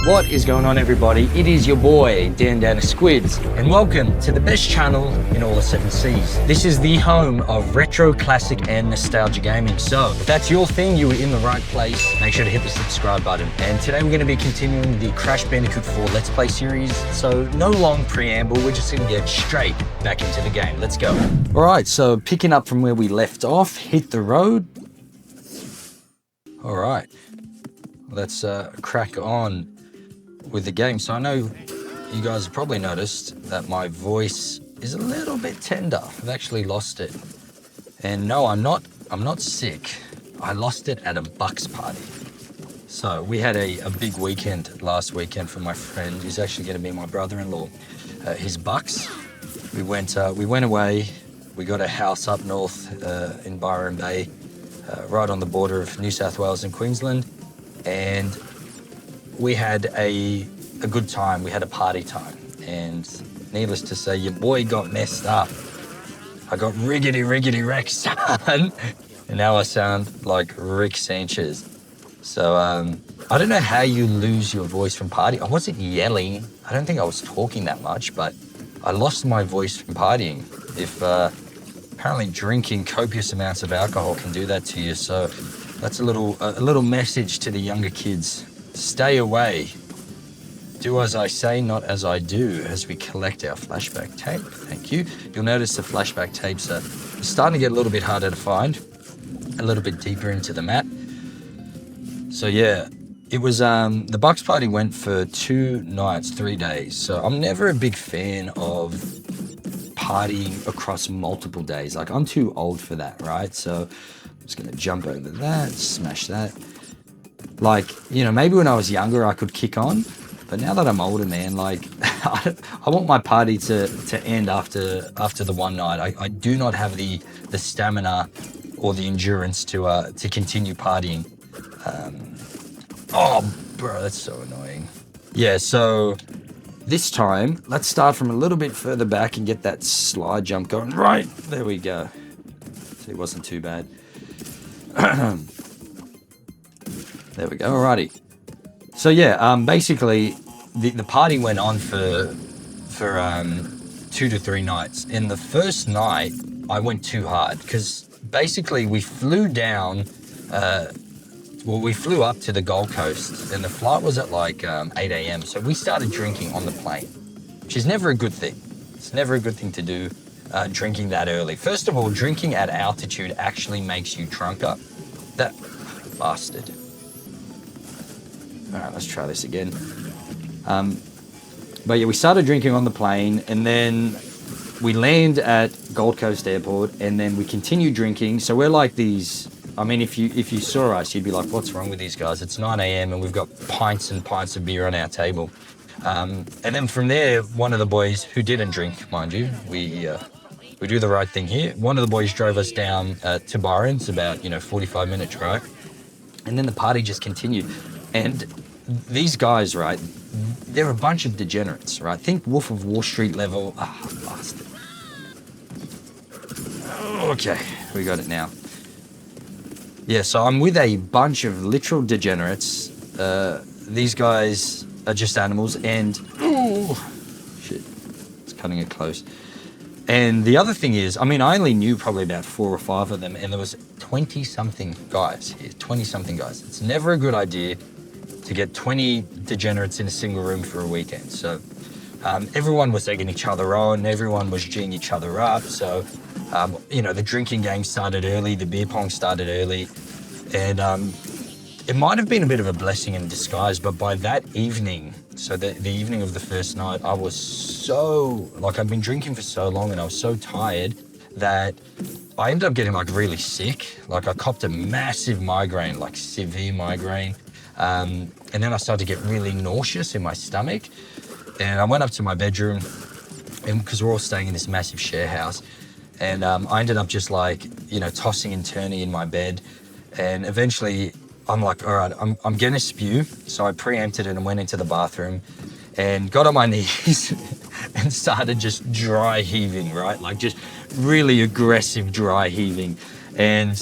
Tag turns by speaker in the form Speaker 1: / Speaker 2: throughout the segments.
Speaker 1: What is going on, everybody? It is your boy, Dan Squidz, and welcome to the best channel in all the 7 seas. This is the home of retro, classic, and nostalgia gaming. So if that's your thing, you are in the right place. Make sure to hit the subscribe button. And today we're going to be continuing the Crash Bandicoot 4 Let's Play series. So no long preamble, we're just going to get straight back into the game. Let's go. All right, so picking up from where we left off, hit the road. All right, let's crack on with the game. So I know you guys have probably noticed that my voice is a little bit tender. I've actually lost it. And no, I'm not sick. I lost it at a Bucks party. So we had a big weekend last weekend for my friend. He's actually going to be my brother-in-law. His Bucks. We went away. We got a house up north in Byron Bay, right on the border of New South Wales and Queensland. And we had a good time. We had a party time, and needless to say, your boy got messed up. I got riggedy wrecked, son, and now I sound like Rick Sanchez. So I don't know how you lose your voice from partying. I wasn't yelling. I don't think I was talking that much, but I lost my voice from partying. If apparently drinking copious amounts of alcohol can do that to you, so that's a little message to the younger kids. Stay away. Do as I say, not as I do, as we collect our flashback tape. Thank you. You'll notice the flashback tapes are starting to get a little bit harder to find, a little bit deeper into the map. So yeah, it was, the Bucks party went for 2 nights, 3 days. So I'm never a big fan of partying across multiple days. Like, I'm too old for that, right? So I'm just gonna jump over that, smash that. Like, you know, maybe when I was younger I could kick on, but now that I'm older, man, like, I want my party to end after the one night. I do not have the stamina or the endurance to continue partying. Oh, bro, that's so annoying. Yeah, so this time, let's start from a little bit further back and get that slide jump going. Right, there we go. So it wasn't too bad. There we go, alrighty. So yeah, basically, the party went on for 2 to 3 nights. And the first night, I went too hard, because basically we flew down, we flew up to the Gold Coast, and the flight was at like 8 a.m. So we started drinking on the plane, which is never a good thing. It's never a good thing to do, drinking that early. First of all, drinking at altitude actually makes you drunker. That bastard. All right, let's try this again. But yeah, we started drinking on the plane, and then we land at Gold Coast Airport, and then we continue drinking. So we're like these, I mean, if you saw us, you'd be like, what's wrong with these guys? It's 9 a.m. and we've got pints and pints of beer on our table. And then from there, one of the boys, who didn't drink, mind you, we do the right thing here. One of the boys drove us down to Byron. It's about, 45-minute drive. And then the party just continued. And these guys, right, they're a bunch of degenerates, right? Think Wolf of Wall Street level. Ah, bastard. Okay, we got it now. Yeah, so I'm with a bunch of literal degenerates. These guys are just animals, and oh shit, it's cutting it close. And the other thing is, I mean, I only knew probably about 4 or 5 of them, and there was 20-something guys here. 20-something guys. It's never a good idea to get 20 degenerates in a single room for a weekend. So everyone was egging each other on, everyone was G'ing each other up. So, the drinking game started early, the beer pong started early. And it might have been a bit of a blessing in disguise, but by that evening, so the evening of the first night, I was so, like, I'd been drinking for so long and I was so tired that I ended up getting like really sick. Like, I copped a massive migraine, like severe migraine. And then I started to get really nauseous in my stomach. And I went up to my bedroom, and because we're all staying in this massive share house. And I ended up just like, tossing and turning in my bed. And eventually I'm like, all right, I'm gonna spew. So I preempted it and went into the bathroom and got on my knees and started just dry heaving, right? Like, just really aggressive dry heaving. And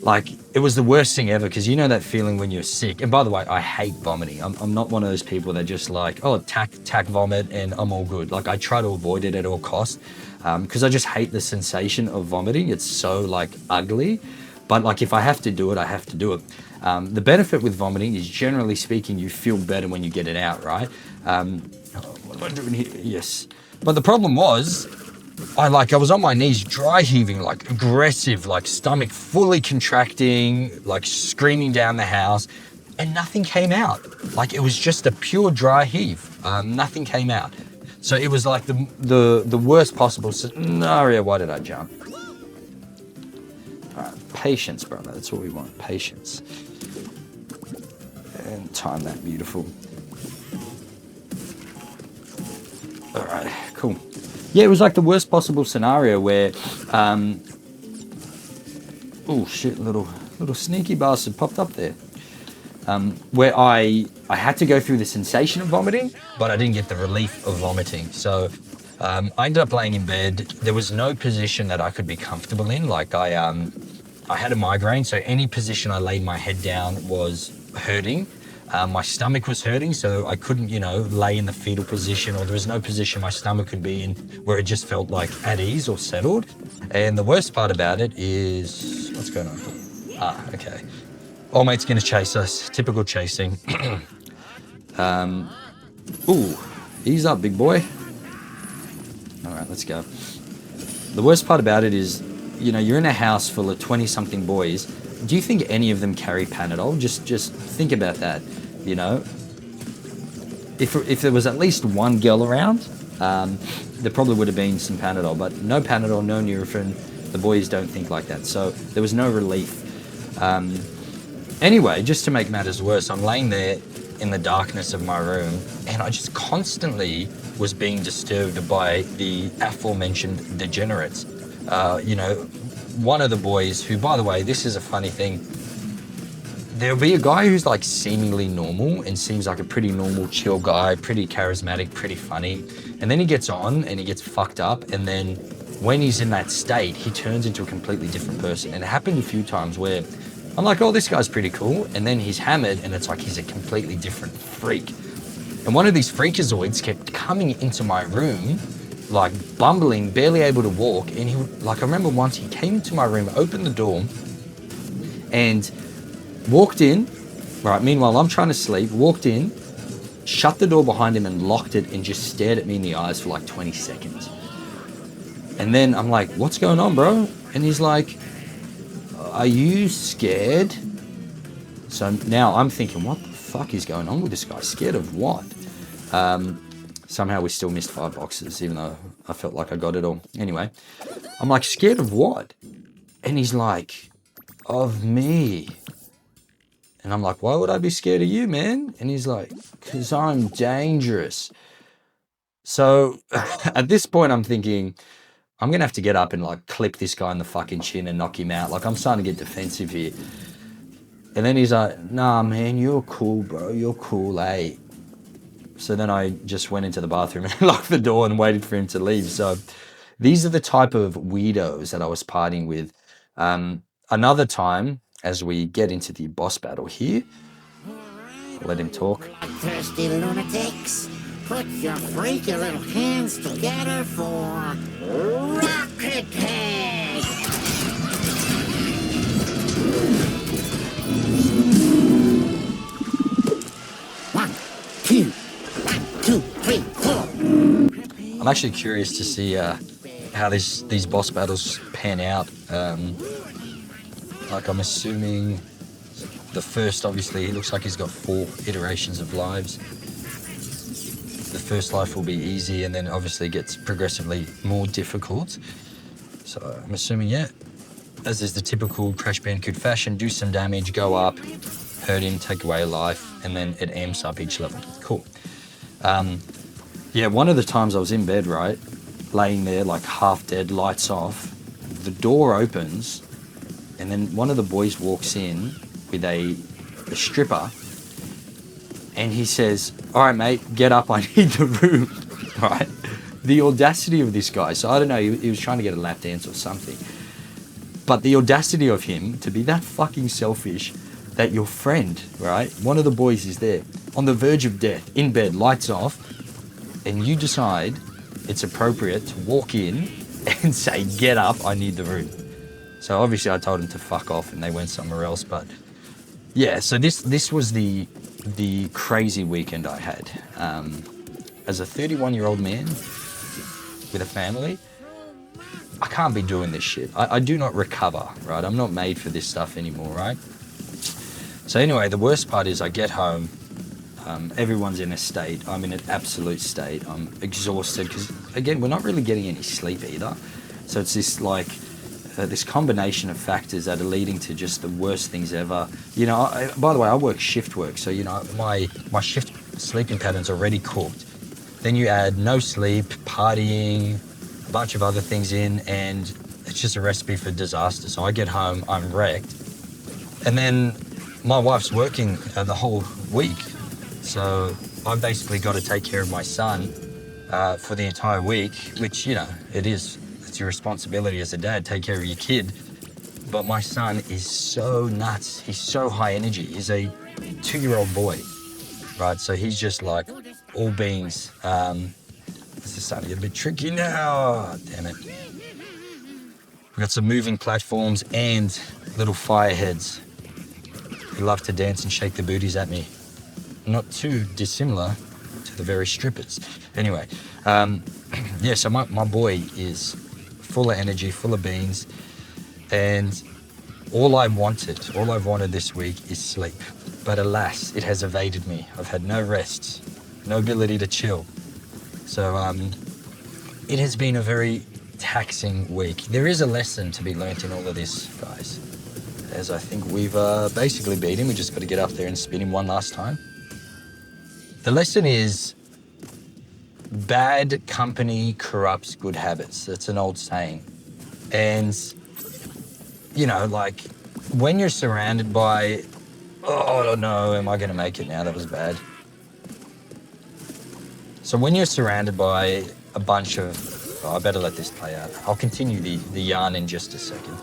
Speaker 1: like, it was the worst thing ever, because you know that feeling when you're sick. And by the way, I hate vomiting. I'm not one of those people that just like, oh, tack vomit and I'm all good. Like I try to avoid it at all costs, because I just hate the sensation of vomiting. It's so like ugly. But like if I have to do it, I have to do it. The benefit with vomiting is, generally speaking, you feel better when you get it out, right? What am I doing here? Yes. But the problem was, I was on my knees, dry heaving, like aggressive, like stomach fully contracting, like screaming down the house, and nothing came out. Like it was just a pure dry heave. Nothing came out. So it was like the worst possible scenario. Why did I jump? All right, patience, brother. That's what we want. Patience. And time that beautiful. All right, cool. Yeah, it was like the worst possible scenario where, oh shit, little sneaky bastard popped up there. Where I had to go through the sensation of vomiting, but I didn't get the relief of vomiting. So I ended up laying in bed. There was no position that I could be comfortable in. Like I had a migraine, so any position I laid my head down was hurting. My stomach was hurting, so I couldn't, lay in the fetal position, or there was no position my stomach could be in where it just felt like at ease or settled. And the worst part about it is, what's going on here? Okay. Old mate's gonna chase us. Typical chasing. Ooh, ease up, big boy. All right, let's go. The worst part about it is, you're in a house full of 20-something boys. Do you think any of them carry Panadol? Just think about that. If there was at least one girl around, there probably would have been some Panadol, but no Panadol, no Nurofen. The boys don't think like that, so there was no relief. Anyway, just to make matters worse, I'm laying there in the darkness of my room, and I just constantly was being disturbed by the aforementioned degenerates. One of the boys who, by the way, this is a funny thing, there'll be a guy who's like seemingly normal and seems like a pretty normal, chill guy, pretty charismatic, pretty funny. And then he gets on and he gets fucked up. And then when he's in that state, he turns into a completely different person. And it happened a few times where I'm like, oh, this guy's pretty cool. And then he's hammered and it's like he's a completely different freak. And one of these freakazoids kept coming into my room, like bumbling, barely able to walk. And I remember once he came into my room, opened the door and walked in, right, meanwhile I'm trying to sleep, walked in, shut the door behind him and locked it and just stared at me in the eyes for like 20 seconds. And then I'm like, what's going on, bro? And he's like, are you scared? So now I'm thinking, what the fuck is going on with this guy? Scared of what? Somehow we still missed 5 boxes, even though I felt like I got it all. Anyway, I'm like, scared of what? And he's like, of me. And I'm like, why would I be scared of you, man? And he's like, because I'm dangerous. So at this point, I'm thinking, I'm going to have to get up and like clip this guy in the fucking chin and knock him out. Like I'm starting to get defensive here. And then he's like, nah, man, you're cool, bro. You're cool, eh? So then I just went into the bathroom and locked the door and waited for him to leave. So these are the type of weirdos that I was partying with. Another time, as we get into the boss battle here, I'll let him talk.
Speaker 2: Thirsty lunatics, put your freaky little hands together for Rocket Head! 1, 2, 1, 2, 3, 4.
Speaker 1: I'm actually curious to see how these boss battles pan out. Like I'm assuming the first, obviously, he looks like he's got 4 iterations of lives. The first life will be easy and then obviously gets progressively more difficult. So I'm assuming, yeah, as is the typical Crash Bandicoot fashion, do some damage, go up, hurt him, take away a life, and then it amps up each level. Cool. Yeah, one of the times I was in bed, right, laying there like half dead, lights off, the door opens, and then one of the boys walks in with a stripper and he says, all right, mate, get up, I need the room, right? The audacity of this guy. So I don't know, he was trying to get a lap dance or something. But the audacity of him to be that fucking selfish that your friend, right, one of the boys is there, on the verge of death, in bed, lights off, and you decide it's appropriate to walk in and say, get up, I need the room. So obviously I told him to fuck off and they went somewhere else. But yeah, so this was the crazy weekend I had. As a 31-year-old man with a family, I can't be doing this shit. I do not recover, right? I'm not made for this stuff anymore, right? So anyway, the worst part is I get home, everyone's in a state. I'm in an absolute state. I'm exhausted because, again, we're not really getting any sleep either. So it's this like, this combination of factors that are leading to just the worst things ever. You know, by the way, I work shift work. So, you know, my shift sleeping pattern's already cooked. Then you add no sleep, partying, a bunch of other things in, and it's just a recipe for disaster. So I get home, I'm wrecked. And then my wife's working the whole week. So I've basically got to take care of my son for the entire week, which, you know, it's your responsibility as a dad, take care of your kid. But my son is so nuts. He's so high energy. He's a 2-year-old boy, right? So he's just like all beans. This is starting to get a bit tricky now. Oh, damn it. We've got some moving platforms and little fire heads who love to dance and shake their booties at me. Not too dissimilar to the very strippers. Anyway, yeah, so my boy is full of energy, full of beans, and all I've wanted this week is sleep. But alas, it has evaded me. I've had no rest, no ability to chill. So it has been a very taxing week. There is a lesson to be learnt in all of this, guys, as I think we've basically beat him. We just got to get up there and spin him one last time. The lesson is bad company corrupts good habits. That's an old saying. And, you know, like when you're surrounded by, oh no, am I going to make it now? That was bad. So when you're surrounded by a bunch of, I better let this play out. I'll continue the yarn in just a second.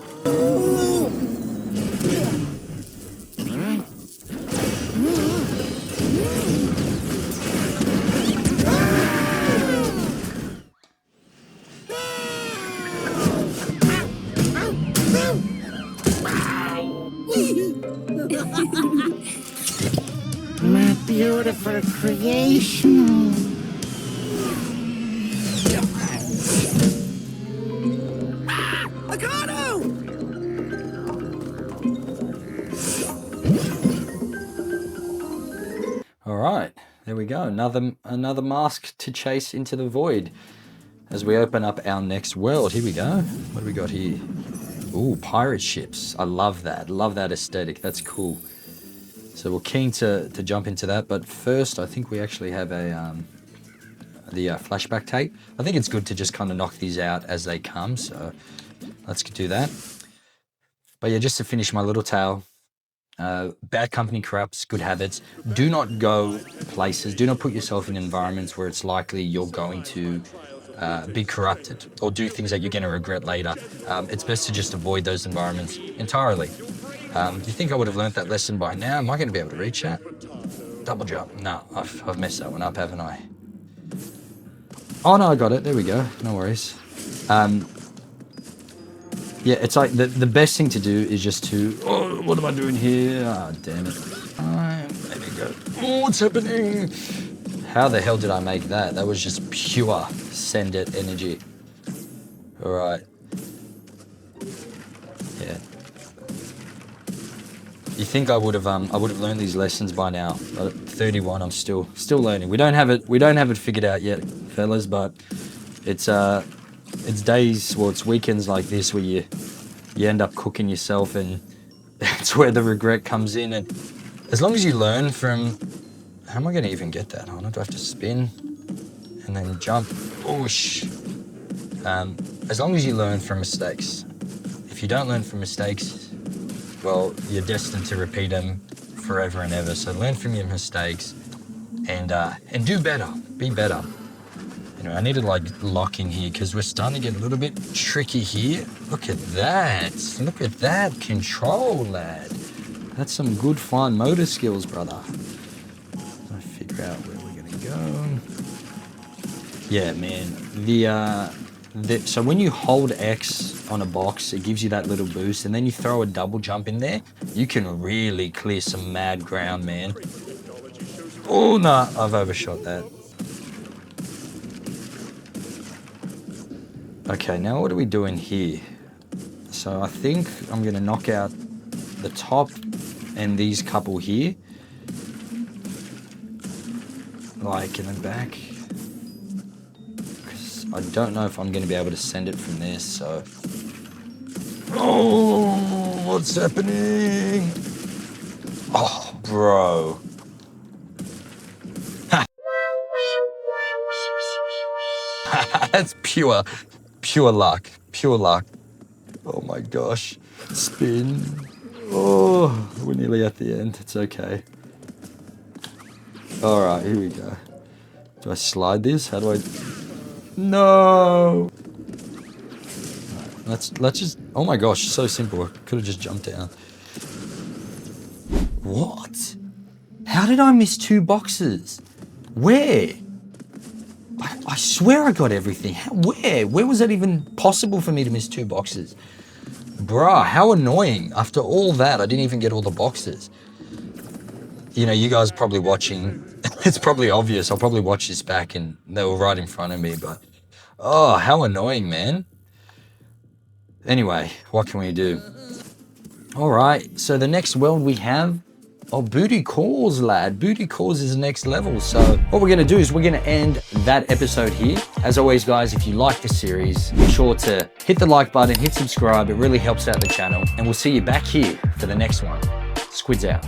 Speaker 2: My beautiful creation.
Speaker 3: I got him!
Speaker 1: All right, there we go. Another mask to chase into the void as we open up our next world. Here we go. What do we got here? Ooh, pirate ships. I love that. Love that aesthetic. That's cool. So we're keen to jump into that, but first I think we actually have the flashback tape. I think it's good to just kind of knock these out as they come, so let's do that. But yeah, just to finish my little tale, bad company corrupts good habits. Do not go places, do not put yourself in environments where it's likely you're going to be corrupted or do things that you're going to regret later. It's best to just avoid those environments entirely. Do you think I would have learnt that lesson by now? Am I going to be able to reach that? Double jump. No, I've messed that one up, haven't I? Oh no, I got it. There we go. No worries. Yeah, it's like the best thing to do is just to, oh, what am I doing here? Ah, damn it. There we go. Oh, what's happening? How the hell did I make that? That was just pure send it energy. All right. Yeah. You think I would have learned these lessons by now? But at 31, I'm still learning. We don't have it figured out yet, fellas. But it's days, well, it's weekends like this where you end up cooking yourself, and that's where the regret comes in. And as long as you learn from, how am I going to even get that? Oh, do I have to spin and then jump? Whoosh. As long as you learn from mistakes. If you don't learn from mistakes, well, you're destined to repeat them forever and ever. So learn from your mistakes and do better. Be better. Anyway, I need to like lock in here because we're starting to get a little bit tricky here. Look at that. Look at that control, lad. That's some good fine motor skills, brother. I figure out where we're gonna go. Yeah, man. So when you hold X on a box, it gives you that little boost, and then you throw a double jump in there, you can really clear some mad ground, man. Oh, no, I've overshot that. Okay, now what are we doing here? So I think I'm gonna knock out the top and these couple here. Like in the back. Because I don't know if I'm gonna be able to send it from this, so. Oh, what's happening? Oh, bro. That's pure luck. Pure luck. Oh my gosh. Spin. Oh, we're nearly at the end. It's okay. All right, here we go. Do I slide this? How do I? No. Right, let's just. Oh my gosh, so simple. I could have just jumped down. What? How did I miss 2 boxes? Where? I swear I got everything. Where? Where was that even possible for me to miss 2 boxes? Bruh, how annoying. After all that, I didn't even get all the boxes. You know, you guys are probably watching. It's probably obvious. I'll probably watch this back and they were right in front of me, but oh, how annoying, man. Anyway, what can we do? All right, so the next world we have, oh, Booty Calls, lad. Booty Calls is the next level. So what we're gonna do is we're gonna end that episode here. As always, guys, if you like the series, be sure to hit the like button, hit subscribe. It really helps out the channel. And we'll see you back here for the next one. Squidz out.